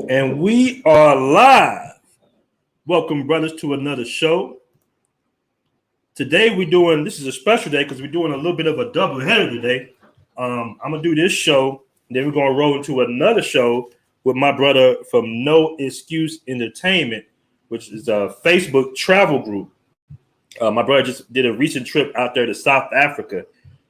And we are live. Welcome, brothers, to another show. Today this is a special day because we're doing a little bit of a double header today. I'm going to do this show, and then we're going to roll into another show with my brother from No Excuse Entertainment, which is a Facebook travel group. My brother just did a recent trip out there to South Africa.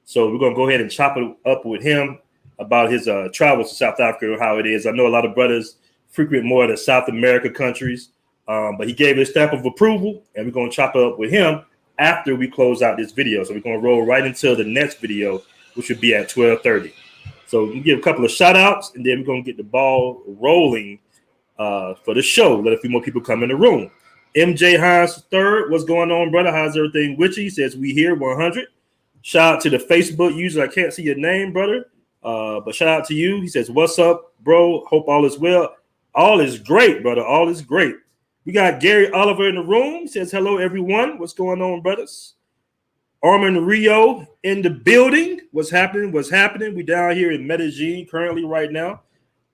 So we're going to go ahead and chop it up with him about his travels to South Africa and how it is. I know a lot of brothers frequent more of the South America countries, but he gave his stamp of approval, and we're going to chop it up with him after we close out this video. So we're going to roll right into the next video, which would be at 12:30. So we give a couple of shout outs, and then we're going to get the ball rolling for the show. Let a few more people come in the room. MJ Hines III, what's going on, brother? How's everything with you? He says we here 100. Shout out to the Facebook user. I can't see your name, brother, but shout out to you. He says, what's up, bro? Hope all is well. All is great, brother. All is great. We got Gary Oliver in the room. He says, hello, everyone. What's going on, brothers? Armin Rio in the building. What's happening? What's happening? We down here in Medellin currently right now.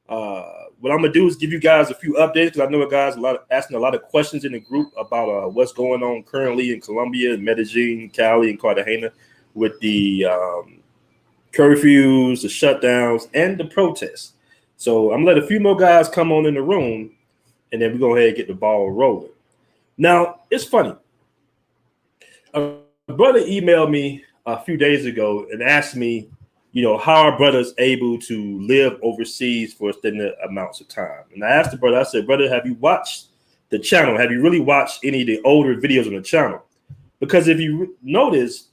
What I'm going to do is give you guys a few updates because I know guys asking a lot of questions in the group about what's going on currently in Colombia, Medellin, Cali, and Cartagena with the curfews, the shutdowns, and the protests. So I'm going to let a few more guys come on in the room, and then we're going to go ahead and get the ball rolling. Now, it's funny. A brother emailed me a few days ago and asked me, how are brothers able to live overseas for extended amounts of time? And I asked the brother, I said, brother, have you watched the channel? Have you really watched any of the older videos on the channel? Because if you notice,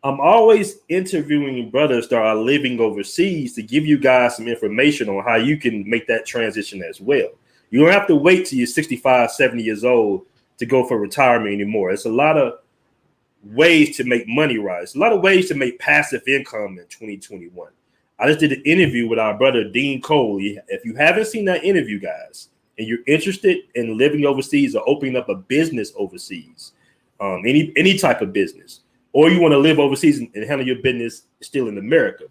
I'm always interviewing brothers that are living overseas to give you guys some information on how you can make that transition as well. You don't have to wait till you're 65, 70 years old to go for retirement anymore. It's a lot of ways to make money rise, a lot of ways to make passive income in 2021. I just did an interview with our brother Dean Cole. If you haven't seen that interview, guys, and you're interested in living overseas or opening up a business overseas, any type of business, or you want to live overseas and handle your business still in America,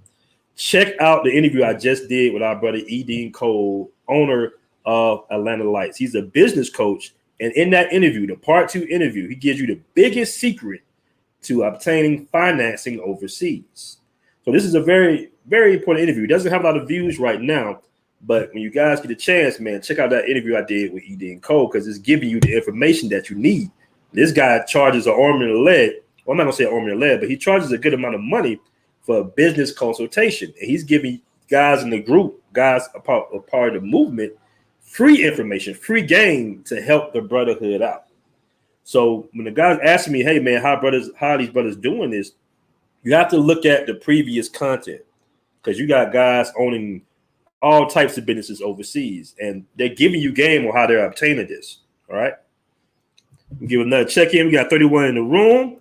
check out the interview I just did with our brother Dean Cole, owner of Atlanta Lights. He's a business coach, and in that interview, the part 2 interview, he gives you the biggest secret to obtaining financing overseas. So this is a very, very important interview. It doesn't have a lot of views right now, but when you guys get a chance, man, check out that interview I did with Dean Cole because it's giving you the information that you need. This guy charges an arm and a leg. Well, I'm not gonna say arm and a leg, but he charges a good amount of money for a business consultation, and he's giving guys in the group, guys a part of the movement, free information, free game to help the brotherhood out. So when the guys ask me, hey man, how are these brothers doing this? You have to look at the previous content because you got guys owning all types of businesses overseas, and they're giving you game on how they're obtaining this. All right. We'll give another check in. We got 31 in the room.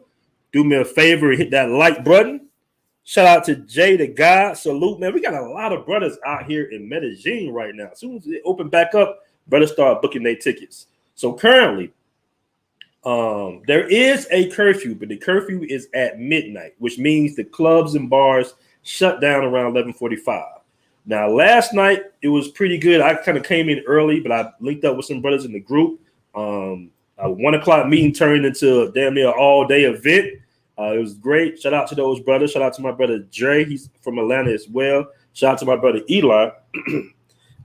Do me a favor and hit that like button. Shout out to Jay the God. Salute, man. We got a lot of brothers out here in Medellin right now. As soon as they open back up, brothers start booking their tickets. So currently, there is a curfew, but the curfew is at midnight, which means the clubs and bars shut down around 11:45. Now, last night, it was pretty good. I kind of came in early, but I linked up with some brothers in the group. A 1 o'clock meeting turned into a damn near all-day event. It was great. Shout out to those brothers. Shout out to my brother Dre. He's from Atlanta as well. Shout out to my brother Eli.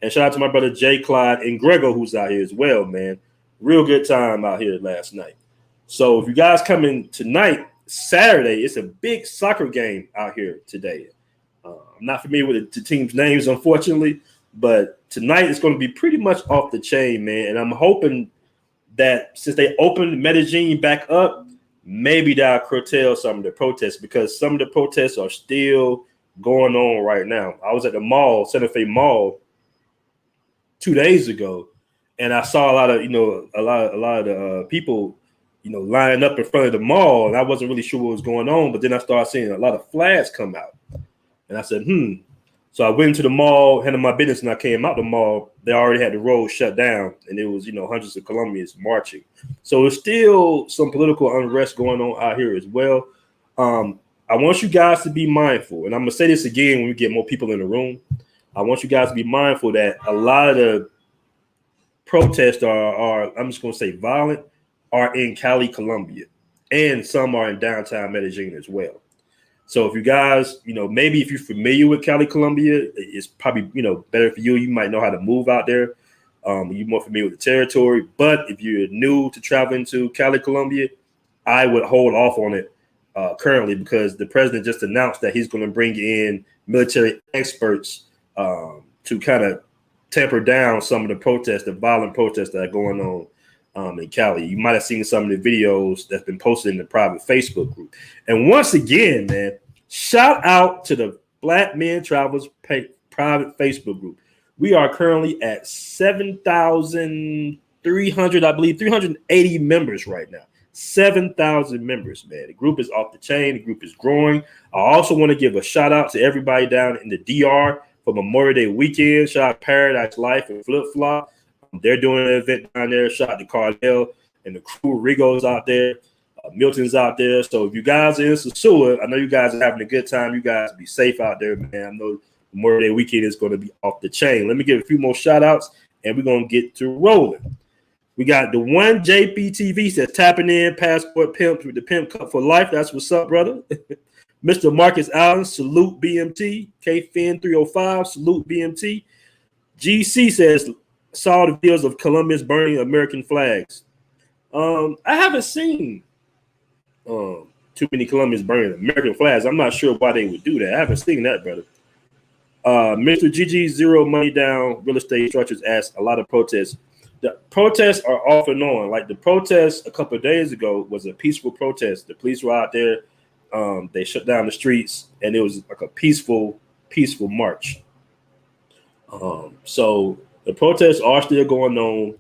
And shout out to my brother Jay Clyde and Grego, who's out here as well, man. Real good time out here last night. So if you guys come in tonight, Saturday, it's a big soccer game out here today. I'm not familiar with the team's names, unfortunately, but tonight it's going to be pretty much off the chain, man. And I'm hoping that since they opened Medellin back up, maybe that'll curtail some of the protests because some of the protests are still going on right now. I was at the mall, Santa Fe Mall, 2 days ago, and I saw a lot of the people, lining up in front of the mall, and I wasn't really sure what was going on. But then I started seeing a lot of flags come out, and I said, So I went into the mall, handled my business, and I came out the mall. They already had the road shut down, and it was, hundreds of Colombians marching. So there's still some political unrest going on out here as well. I want you guys to be mindful, and I'm gonna say this again when we get more people in the room. I want you guys to be mindful that a lot of the protests are I'm just going to say violent, are in Cali, Colombia, and some are in downtown Medellin as well. So if you guys, maybe if you're familiar with Cali, Colombia, it's probably, better for you. You might know how to move out there. You're more familiar with the territory. But if you're new to traveling to Cali, Colombia, I would hold off on it currently, because the president just announced that he's going to bring in military experts to kind of temper down some of the protests, the violent protests that are going on in Cali. You might have seen some of the videos that's been posted in the private Facebook group. And once again, man, shout out to the Black Men Travelers private Facebook group. We are currently at 7,300, I believe, 380 members right now. 7,000 members, man. The group is off the chain. The group is growing. I also want to give a shout out to everybody down in the DR for Memorial Day weekend. Shout out Paradise Life and Flip Flop. They're doing an event down there. Shout out to Carnell and the crew. Rigo's out there. Milton's out there. So if you guys are in Sosua, I know you guys are having a good time. You guys be safe out there, man. I know Memorial Day weekend is going to be off the chain. Let me give a few more shout outs and we're going to get to rolling. We got the one JPTV says tapping in passport pimps with the pimp cup for life. That's what's up, brother. Mr. Marcus Allen, salute BMT. KFin 305, salute BMT. GC says saw the videos of Colombians burning American flags. I haven't seen too many Colombians burning American flags. I'm not sure why they would do that. I haven't seen that, brother. Mr. GG Zero Money Down Real Estate Structures asked a lot of protests. The protests are off and on. Like the protest a couple of days ago was a peaceful protest. The police were out there. They shut down the streets, and it was like a peaceful march. So the protests are still going on.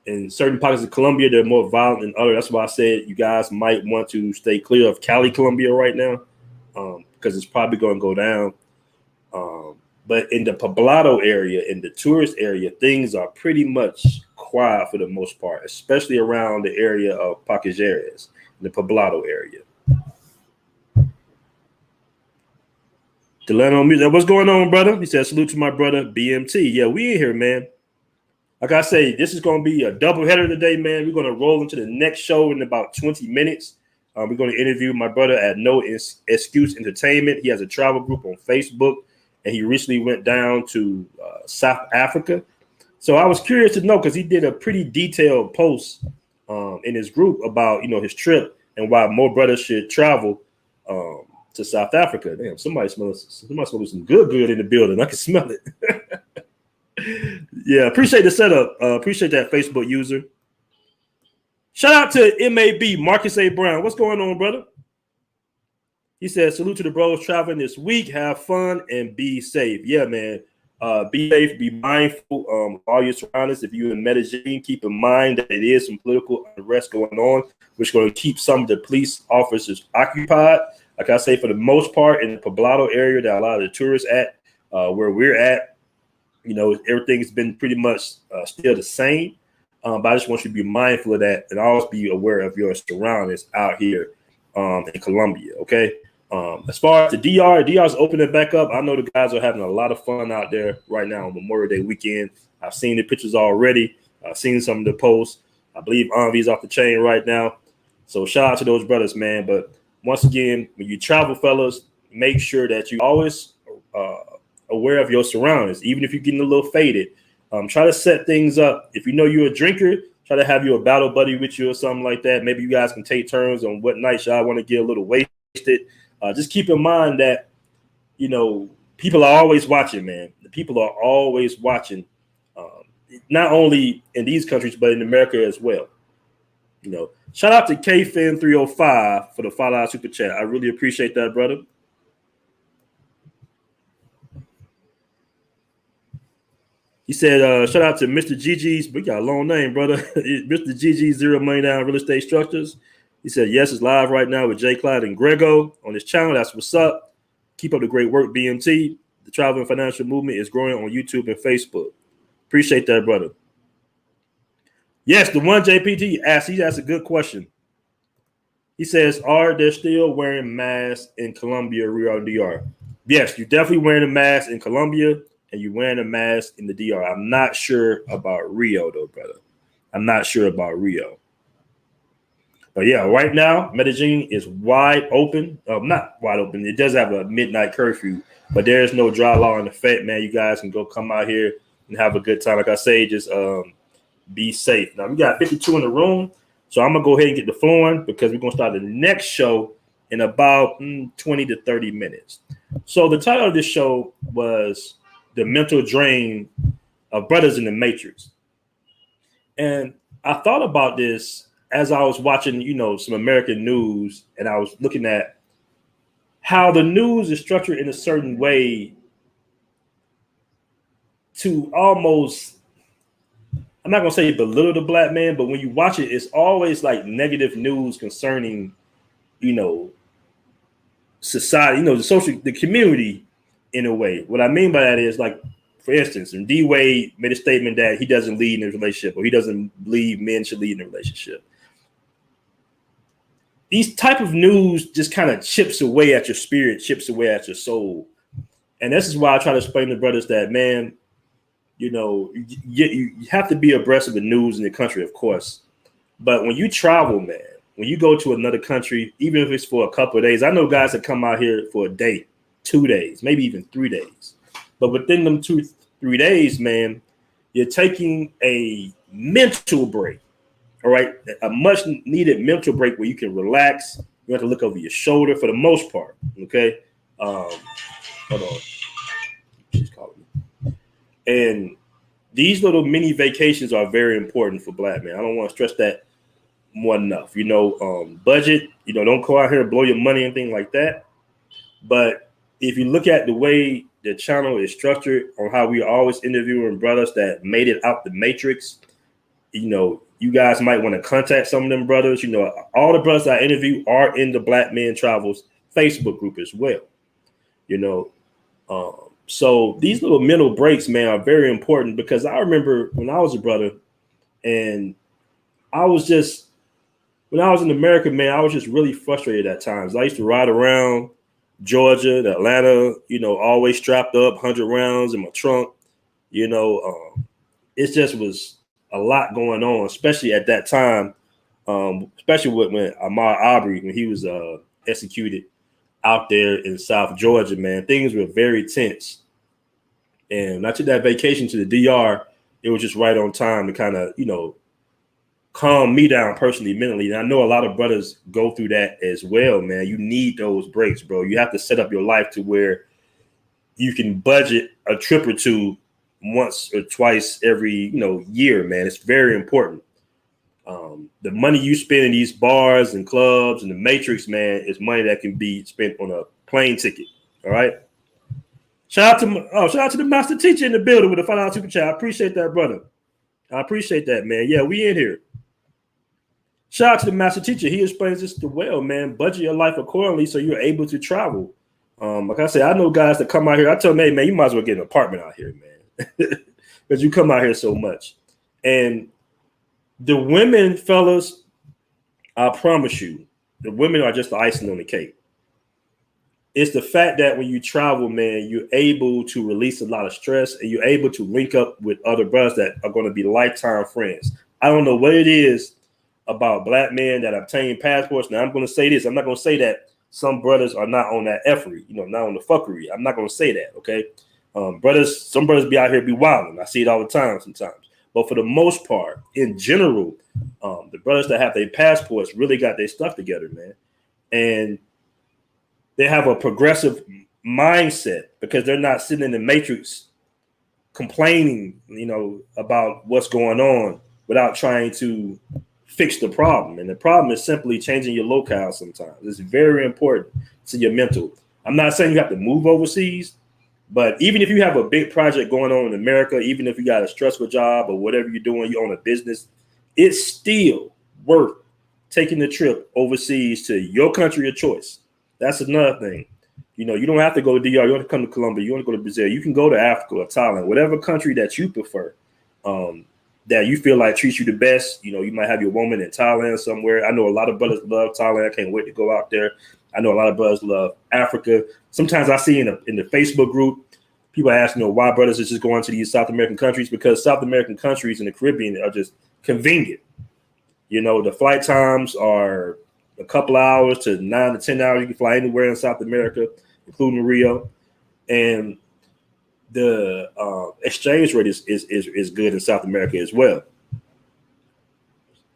In certain pockets of Colombia, they're more violent than others. That's why I said you guys might want to stay clear of Cali, Colombia right now, because it's probably going to go down. But in the Poblado area, in the tourist area, things are pretty much quiet for the most part, especially around the area of Pacajeres, the Poblado area. Delano Music, what's going on, brother? He said, salute to my brother, BMT. Yeah, we in here, man. Like I say, this is going to be a double header today, man. We're going to roll into the next show in about 20 minutes. We're going to interview my brother at No Excuse Entertainment. He has a travel group on Facebook, and he recently went down to South Africa. So I was curious to know, because he did a pretty detailed post in his group about, his trip and why more brothers should travel to South Africa. Damn, somebody smells some good in the building. I can smell it. Yeah, appreciate the setup. Appreciate that, Facebook user. Shout out to MAB, Marcus A. Brown. What's going on, brother? He said, salute to the bros traveling this week. Have fun and be safe. Yeah, man. Be safe, be mindful of all your surroundings. If you're in Medellin, keep in mind that it is some political unrest going on, which is going to keep some of the police officers occupied. Like I say, for the most part, in the Poblado area that a lot of the tourists at, where we're at, everything's been pretty much still the same. But I just want you to be mindful of that and always be aware of your surroundings out here in Colombia, okay? As far as the DR's opening back up. I know the guys are having a lot of fun out there right now on Memorial Day weekend. I've seen the pictures already. I've seen some of the posts. I believe Envy's off the chain right now. So shout out to those brothers, man. But once again, when you travel, fellas, make sure that you always aware of your surroundings, even if you're getting a little faded. Try to set things up. If you know you're a drinker, try to have you a battle buddy with you or something like that. Maybe you guys can take turns on what nights y'all want to get a little wasted. Just keep in mind that, people are always watching, man. The people are always watching, not only in these countries, but in America as well. Shout out to KFin 305 for the $5 super chat. I really appreciate that, brother. He said, shout out to Mr. GG's, we got a long name, brother. Mr. GG Zero Money Down Real Estate Structures. He said, yes, it's live right now with Jay Clyde and Grego on his channel. That's what's up. Keep up the great work, BMT. The Travel and Financial Movement is growing on YouTube and Facebook. Appreciate that, brother. Yes, the one JPT asked, he asked a good question. He says, are they still wearing masks in Colombia, Rio, DR? Yes, you're definitely wearing a mask in Colombia and you're wearing a mask in the DR. I'm not sure about Rio, though, brother. I'm not sure about Rio. But yeah, right now, Medellin is wide open. Not wide open. It does have a midnight curfew, but there is no dry law in effect, man. You guys can go come out here and have a good time. Like I say, just be safe. Now, we got 52 in the room, so I'm going to go ahead and get the flowing because we're going to start the next show in about 20 to 30 minutes. So the title of this show was The Mental Drain of Brothers in the Matrix. And I thought about this as I was watching, some American news, and I was looking at how the news is structured in a certain way to almost, I'm not going to say belittle the black man, but when you watch it, it's always like negative news concerning, society, the community in a way. What I mean by that is, like, for instance, when D Wade made a statement that he doesn't lead in a relationship, or he doesn't believe men should lead in a relationship. These type of news just kind of chips away at your spirit, chips away at your soul. And this is why I try to explain to brothers that, man, you have to be abreast of the news in the country, of course. But when you travel, man, when you go to another country, even if it's for a couple of days, I know guys that come out here for a day, 2 days, maybe even 3 days. But within them 2-3 days, man, you're taking a mental break. All right, a much needed mental break where you can relax. You have to look over your shoulder for the most part. Okay, hold on, she's calling me. And these little mini vacations are very important for black men. I don't want to stress that more enough. Budget. Don't go out here and blow your money and things like that. But if you look at the way the channel is structured on how we are always interviewing brothers that made it out the matrix, you guys might want to contact some of them brothers. All the brothers I interview are in the Black Men Travels Facebook group as well. So these little mental breaks, man, are very important because I remember when I was a brother and when I was in America, man, I was just really frustrated at times. I used to ride around Georgia, to Atlanta, always strapped up, 100 rounds in my trunk. It just was a lot going on, especially at that time, especially when Ahmaud Arbery, when he was executed out there in South Georgia, man, things were very tense. And when I took that vacation to the DR, it was just right on time to kind of, calm me down personally, mentally. And I know a lot of brothers go through that as well, man. You need those breaks, bro. You have to set up your life to where you can budget a trip or two once or twice every, year, man. It's very important. The money you spend in these bars and clubs and the Matrix, man, is money that can be spent on a plane ticket. All right. Shout out to the master teacher in the building with a $5 super chat. I appreciate that, brother. I appreciate that, man. Yeah, we in here. Shout out to the master teacher. He explains this well, man. Budget your life accordingly so you're able to travel. Like I said, I know guys that come out here. I tell them, hey, man, you might as well get an apartment out here, man, because you come out here so much. And the women, fellas, I promise you, the women are just the icing on the cake. It's the fact that when you travel, man, you're able to release a lot of stress and you're able to link up with other brothers that are going to be lifetime friends. I don't know what it is about black men that obtain passports. Now, I'm going to say this. I'm not going to say that some brothers are not on that effery, not on the fuckery. I'm not going to say that, okay? Some brothers be out here be wilding. I see it all the time sometimes. But for the most part, in general, the brothers that have their passports really got their stuff together, man. And they have a progressive mindset because they're not sitting in the matrix complaining, about what's going on without trying to fix the problem. And the problem is simply changing your locale sometimes. It's very important to your mental. I'm not saying you have to move overseas, but even if you have a big project going on in America, even if you got a stressful job or whatever you're doing, you own a business, it's still worth taking the trip overseas to your country of choice. That's another thing. You don't have to go to DR. You want to come to Colombia. You want to go to Brazil. You can go to Africa or Thailand, whatever country that you prefer, that you feel like treats you the best. You might have your woman in Thailand somewhere. I know a lot of brothers love Thailand. I can't wait to go out there. I know a lot of brothers love Africa. Sometimes I see in the Facebook group, people ask, why brothers is just going to these South American countries, because South American countries in the Caribbean are just convenient. The flight times are a couple hours to 9 to 10 hours. You can fly anywhere in South America, including Rio, and the exchange rate is good in South America as well.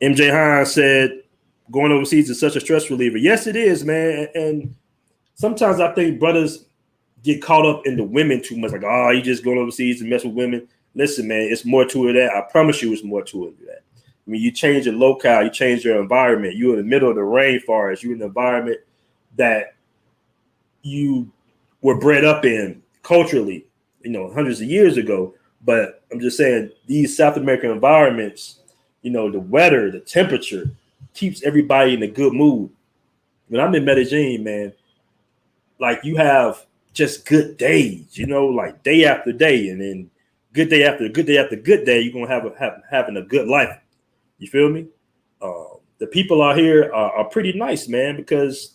MJ Hines said, going overseas is such a stress reliever. Yes, it is, man. And sometimes I think brothers get caught up in the women too much. Like, oh, you just going overseas to mess with women. Listen, man, it's more to it than that. I promise you it's more to it than that. I mean, you change your locale, you change your environment. You're in the middle of the rainforest. You're in an environment that you were bred up in culturally, hundreds of years ago. But I'm just saying, these South American environments, the weather, the temperature keeps everybody in a good mood. When I'm in Medellin, man, like you have just good days, like day after day, and then good day after good day after good day, you're gonna having a good life. You feel me? The people out here are pretty nice, man, because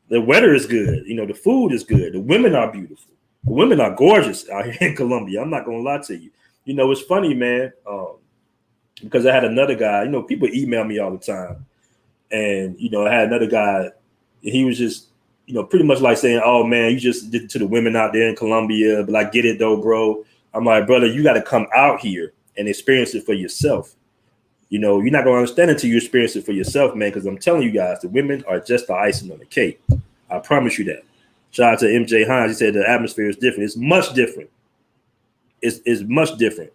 the weather is good. The food is good. The women are beautiful. The women are gorgeous out here in Colombia. I'm not gonna lie to you. It's funny, man, because I had another guy. People email me all the time, and I had another guy. He was just, pretty much like saying, "Oh man, you just did it to the women out there in Colombia." But I get it though, bro. I'm like, brother, you got to come out here and experience it for yourself. You're not going to understand it until you experience it for yourself, man, because I'm telling you guys, the women are just the icing on the cake. I promise you that. Shout out to MJ Hines. He said the atmosphere is different. It's much different. It's much different.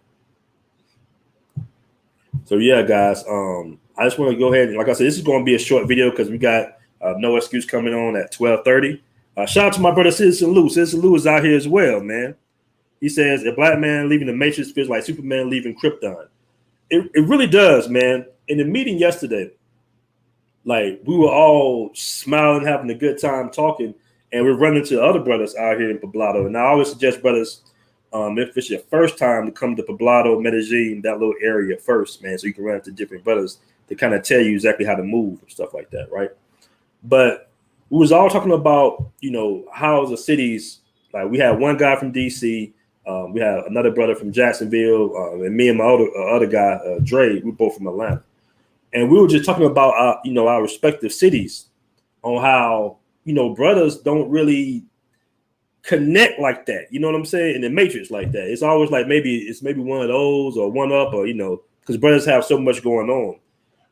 So, yeah, guys, I just want to go ahead and, like I said, this is going to be a short video because we got No Excuse coming on at 12:30. Shout out to my brother, Citizen Lou. Citizen Lou is out here as well, man. He says, a black man leaving the Matrix feels like Superman leaving Krypton. It really does, man. In the meeting yesterday, like we were all smiling, having a good time talking, and we're running to other brothers out here in Poblado. And I always suggest brothers, if it's your first time, to come to Poblado, Medellin, that little area first, man, so you can run into different brothers to kind of tell you exactly how to move and stuff like that, right? But we was all talking about, how the cities, like we had one guy from DC, we had another brother from Jacksonville, and me and my other guy, Dre, we're both from Atlanta. And we were just talking about, our respective cities on how, brothers don't really connect like that. You know what I'm saying? In the Matrix like that. It's always like maybe one of those or one up or, because brothers have so much going on.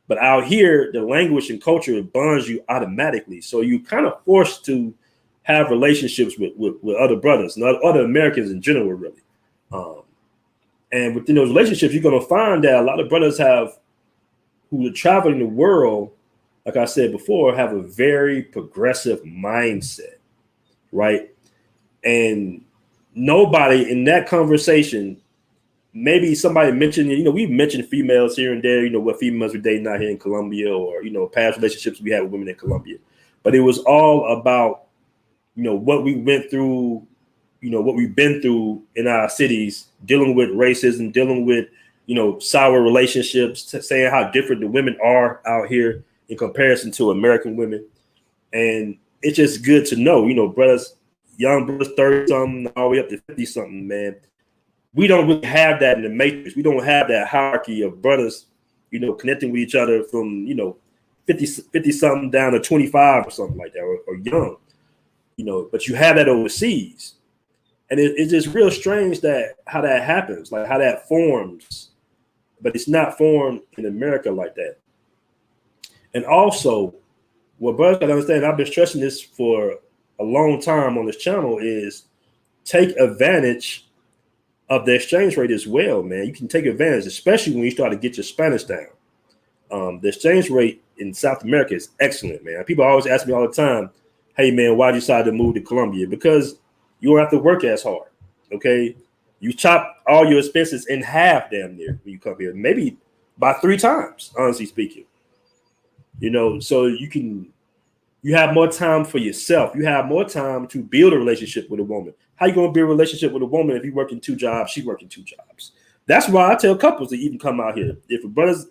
But out here, the language and culture bonds you automatically. So you kind of forced to have relationships with other brothers and other Americans in general, really. And within those relationships, you're going to find that a lot of brothers who are traveling the world, like I said before, have a very progressive mindset, right? And nobody in that conversation, maybe somebody mentioned, we've mentioned females here and there, what females we're dating out here in Colombia or, past relationships we had with women in Colombia. But it was all about, what we went through, what we've been through in our cities, dealing with racism, dealing with, sour relationships, saying how different the women are out here in comparison to American women. And it's just good to know, brothers, young brothers, 30-something, all the way up to 50-something, man. We don't really have that in the Matrix. We don't have that hierarchy of brothers, connecting with each other from, 50-something down to 25 or something like that, or young. But you have that overseas. And it's just real strange how that happens, like how that forms. But it's not formed in America like that. And also, what brothers gotta understand, I've been stressing this for a long time on this channel, is take advantage of the exchange rate as well, man. You can take advantage, especially when you start to get your Spanish down. The exchange rate in South America is excellent, man. People always ask me all the time, hey, man, why did you decide to move to Colombia? Because you don't have to work as hard, okay? You chop all your expenses in half damn near when you come here, maybe by 3 times, honestly speaking. So you have more time for yourself. You have more time to build a relationship with a woman. How you going to build a relationship with a woman if you working 2 jobs, she working 2 jobs? That's why I tell couples to even come out here. If a brother's,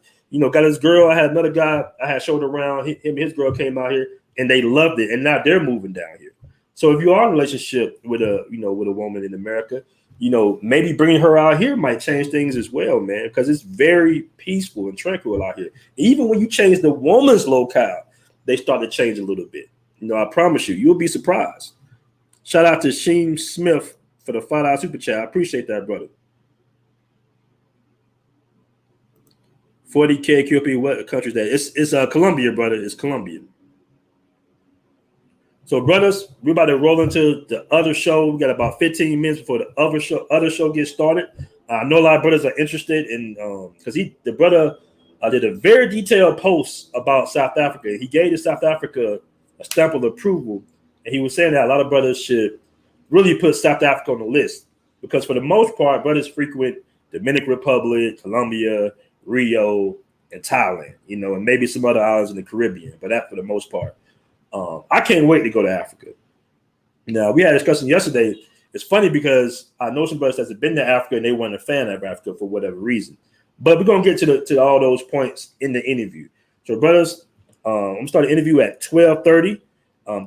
got his girl, I had another guy I had showed around, him and his girl came out here and they loved it, and now they're moving down here. So if you are in a relationship with a woman in America, you know, maybe bringing her out here might change things as well, man, because it's very peaceful and tranquil out here. Even when you change the woman's locale, they start to change a little bit. You know, I promise you, you'll be surprised. Shout out to Sheen Smith for the $5 super chat. I appreciate that, brother. 40K QP, what country is that? It's Colombia, brother. It's Colombia. So, brothers, we're about to roll into the other show. We got about 15 minutes before the other show gets started. I know a lot of brothers are interested in because the brother did a very detailed post about South Africa. He gave the South Africa a stamp of approval, and he was saying that a lot of brothers should really put South Africa on the list because for the most part, brothers frequent Dominican Republic, Colombia, Rio, and Thailand, you know, and maybe some other islands in the Caribbean, but that for the most part. I can't wait to go to Africa. Now, we had a discussion yesterday. It's funny because I know some brothers that have been to Africa and they weren't a fan of Africa for whatever reason. But we're going to get to all those points in the interview. So, brothers, I'm going to start the interview at 12:30.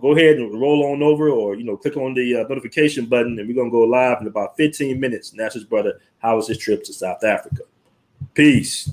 Go ahead and roll on over or, you know, click on the notification button, and we're going to go live in about 15 minutes. And that's his brother, how was his trip to South Africa? Peace.